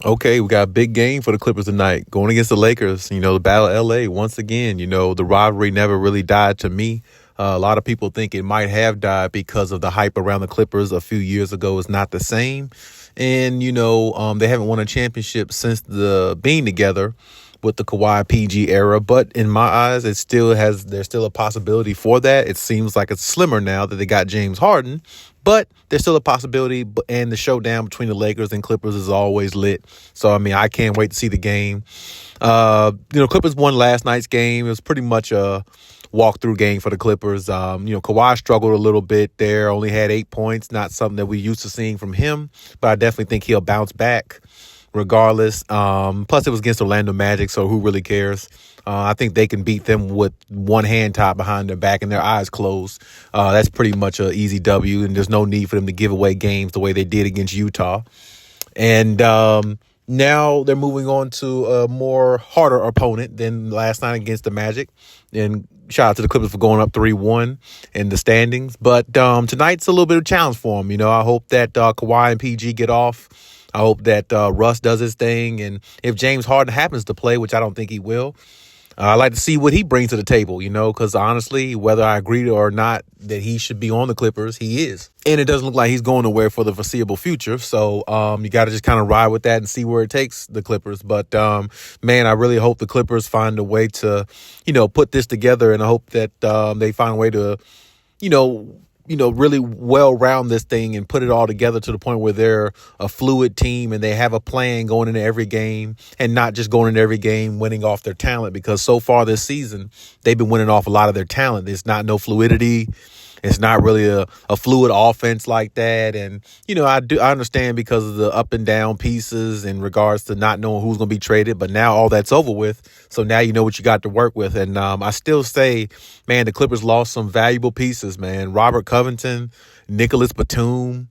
Okay, we got a big game for the Clippers tonight, going against the Lakers. The Battle of L.A. once again. The rivalry never really died to me. A lot of people think it might have died because of the hype around the Clippers a few years ago is not the same. And, they haven't won a championship since the being together with the Kawhi PG era. But in my eyes, there's still a possibility for that. It seems like it's slimmer now that they got James Harden, but there's still a possibility. And the showdown between the Lakers and Clippers is always lit. So, I can't wait to see the game. Clippers won last night's game. It was pretty much a walkthrough game for the Clippers. Kawhi struggled a little bit there, only had 8 points, not something that we used to seeing from him, but I definitely think he'll bounce back regardless. Plus, it was against Orlando Magic, so who really cares? I think they can beat them with one hand tied behind their back and their eyes closed. That's pretty much an easy W, and there's no need for them to give away games the way they did against Utah. And now they're moving on to a more harder opponent than last night against the Magic. And shout out to the Clippers for going up 3-1 in the standings. But tonight's a little bit of a challenge for them. I hope that Kawhi and PG get off. I hope that Russ does his thing. And if James Harden happens to play, which I don't think he will, I'd like to see what he brings to the table, because honestly, whether I agree or not that he should be on the Clippers, he is. And it doesn't look like he's going nowhere for the foreseeable future. So you got to just kind of ride with that and see where it takes the Clippers. But, man, I really hope the Clippers find a way to, put this together. And I hope that they find a way to, really well round this thing and put it all together to the point where they're a fluid team and they have a plan going into every game and not just going into every game winning off their talent, because so far this season, they've been winning off a lot of their talent. There's not no fluidity. It's not really a fluid offense like that. And, I understand because of the up and down pieces in regards to not knowing who's going to be traded. But now all that's over with. So now you know what you got to work with. And I still say, man, the Clippers lost some valuable pieces, man. Robert Covington, Nicholas Batum.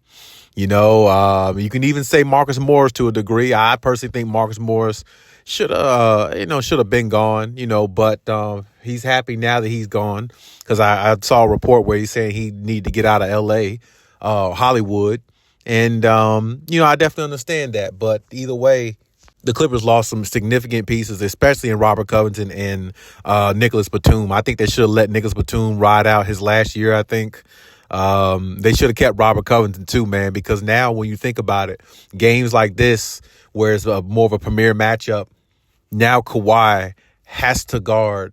You can even say Marcus Morris to a degree. I personally think Marcus Morris should have been gone, but he's happy now that he's gone, because I saw a report where he's saying he need to get out of L.A., Hollywood. And, I definitely understand that. But either way, the Clippers lost some significant pieces, especially in Robert Covington and Nicholas Batum. I think they should have let Nicholas Batum ride out his last year, I think. They should have kept Robert Covington too, man, because now when you think about it, games like this, where it's more of a premier matchup, now Kawhi has to guard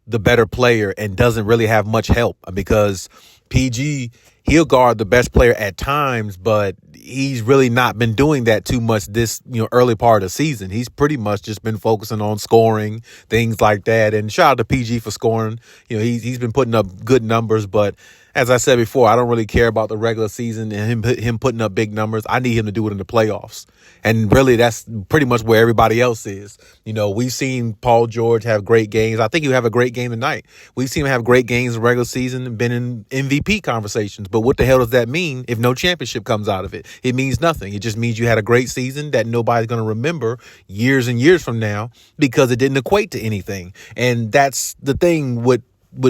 the better player and doesn't really have much help, because PG, he'll guard the best player at times, but he's really not been doing that too much this, early part of the season. He's pretty much just been focusing on scoring, things like that. And shout out to PG for scoring. He's been putting up good numbers, but as I said before, I don't really care about the regular season and him putting up big numbers. I need him to do it in the playoffs. And really, that's pretty much where everybody else is. We've seen Paul George have great games. I think he'll have a great game tonight. We've seen him have great games in regular season and been in MVP conversations. But what the hell does that mean if no championship comes out of it? It means nothing. It just means you had a great season that nobody's going to remember years and years from now because it didn't equate to anything. And that's the thing with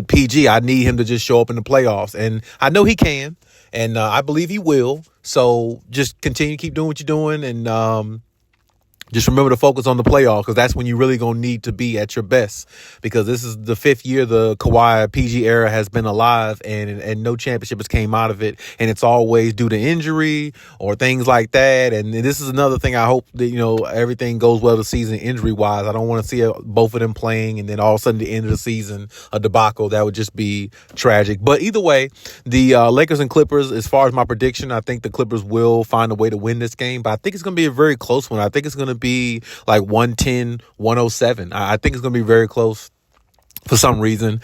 PG. I need him to just show up in the playoffs. And I know he can. And I believe he will. So just continue to keep doing what you're doing. And just remember to focus on the playoffs, because that's when you're really going to need to be at your best, because this is the 5th year the Kawhi PG era has been alive and no championship has came out of it. And it's always due to injury or things like that. And this is another thing. I hope that, everything goes well this season injury wise. I don't want to see both of them playing and then all of a sudden the end of the season, a debacle. That would just be tragic. But either way, the Lakers and Clippers, as far as my prediction, I think the Clippers will find a way to win this game, but I think it's going to be a very close one. I think it's going to be like 110-107. I think it's going to be very close. For some reason,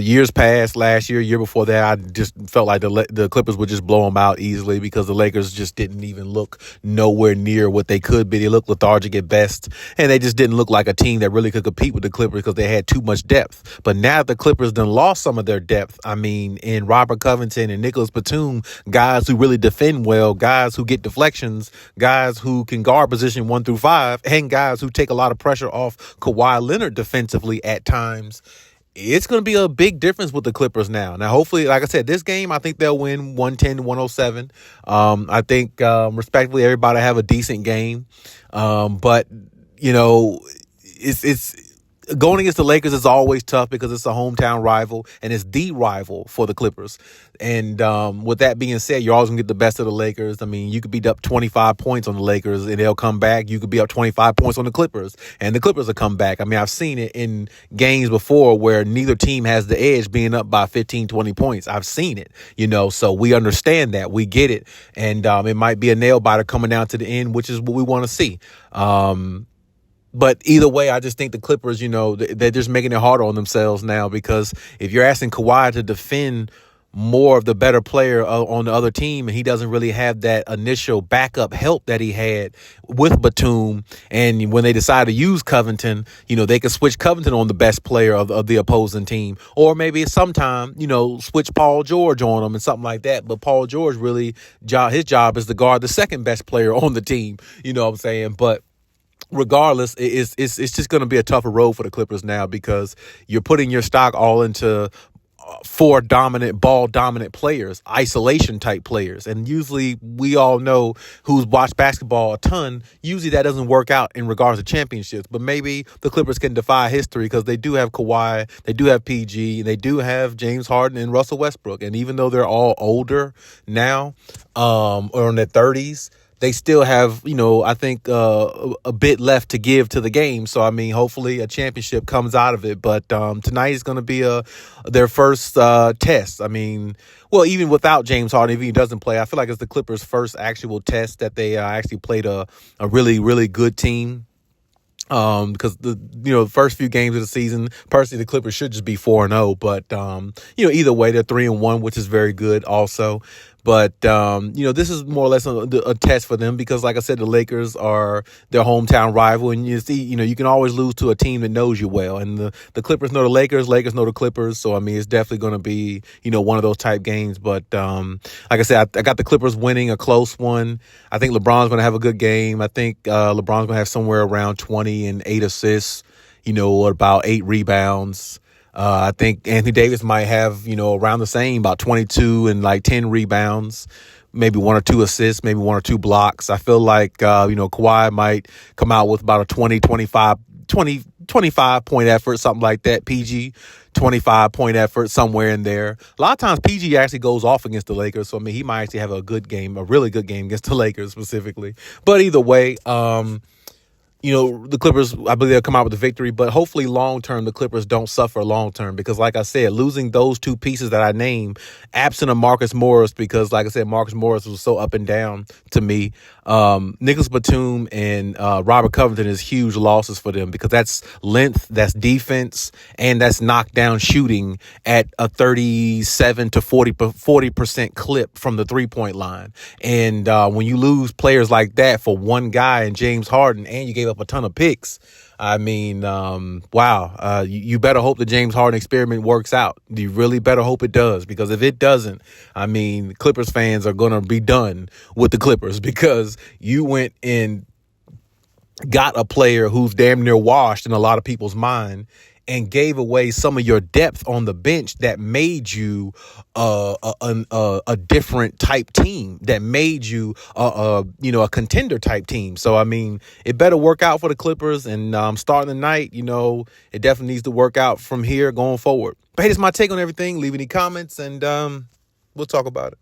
years past, last year before that, I just felt like the Clippers would just blow them out easily, because the Lakers just didn't even look nowhere near what they could be. They looked lethargic at best, and they just didn't look like a team that really could compete with the Clippers because they had too much depth. But now the Clippers done lost some of their depth. I mean, in Robert Covington and Nicholas Batum, guys who really defend well, guys who get deflections, guys who can guard position 1 through 5, and guys who take a lot of pressure off Kawhi Leonard defensively at times. it's going to be a big difference with the Clippers now. Now, hopefully, like I said, this game, I think they'll win 110-107. I think, respectfully, everybody have a decent game. But, you know, it's going against the Lakers is always tough because it's a hometown rival and it's the rival for the Clippers. And with that being said, you're always going to get the best of the Lakers. I mean, you could be up 25 points on the Lakers and they'll come back. You could be up 25 points on the Clippers and the Clippers will come back. I mean, I've seen it in games before where neither team has the edge being up by 15, 20 points. I've seen it, so we understand that. We get it. And it might be a nail biter coming down to the end, which is what we want to see. But either way, I just think the Clippers, they're just making it harder on themselves now because if you're asking Kawhi to defend more of the better player on the other team and he doesn't really have that initial backup help that he had with Batum, and when they decide to use Covington, they can switch Covington on the best player of the opposing team, or maybe sometime, switch Paul George on him and something like that. But Paul George really, his job is to guard the second best player on the team, you know what I'm saying? But regardless, it's just going to be a tougher road for the Clippers now because you're putting your stock all into four ball dominant players, isolation type players. And usually we all know who's watched basketball a ton. Usually that doesn't work out in regards to championships, but maybe the Clippers can defy history because they do have Kawhi, they do have PG, they do have James Harden and Russell Westbrook. And even though they're all older now, or in their 30s, they still have, I think a bit left to give to the game. So, I mean, hopefully a championship comes out of it. But tonight is going to be their first test. I mean, well, even without James Harden, if he doesn't play, I feel like it's the Clippers' first actual test that they actually played a really, really good team. Because the first few games of the season, personally, the Clippers should just be 4-0. But either way, they're 3-1, which is very good also. But this is more or less a test for them because, like I said, the Lakers are their hometown rival, and you see, you can always lose to a team that knows you well. And the Clippers know the Lakers know the Clippers. So I mean, it's definitely going to be one of those type games. But like I said, I got the Clippers winning a close one. I think LeBron's going to have a good game. I think LeBron's going to have somewhere around 20 and 8 assists. About 8 rebounds. I think Anthony Davis might have, around the same, about 22 and like 10 rebounds, maybe 1 or 2 assists, maybe 1 or 2 blocks. I feel like, Kawhi might come out with about a 25 point effort, something like that. PG, 25 point effort, somewhere in there. A lot of times PG actually goes off against the Lakers. So, I mean, he might actually have a really good game against the Lakers specifically. But either way, the Clippers, I believe they'll come out with a victory, but hopefully long-term, the Clippers don't suffer long-term because, like I said, losing those two pieces that I named, absent of Marcus Morris, because, like I said, Marcus Morris was so up and down to me. Nicholas Batum and Robert Covington is huge losses for them because that's length, that's defense, and that's knockdown shooting at a 37 to 40% clip from the three-point line. And when you lose players like that for one guy and James Harden, and you gave up a ton of picks, I mean, wow. You better hope the James Harden experiment works out. You really better hope it does, because if it doesn't, I mean, Clippers fans are going to be done with the Clippers because you went and got a player who's damn near washed in a lot of people's mind and gave away some of your depth on the bench that made you a different type team, that made you a contender type team. So I mean, it better work out for the Clippers, and starting the night, it definitely needs to work out from here going forward. But hey, that's my take on everything. Leave any comments, and we'll talk about it.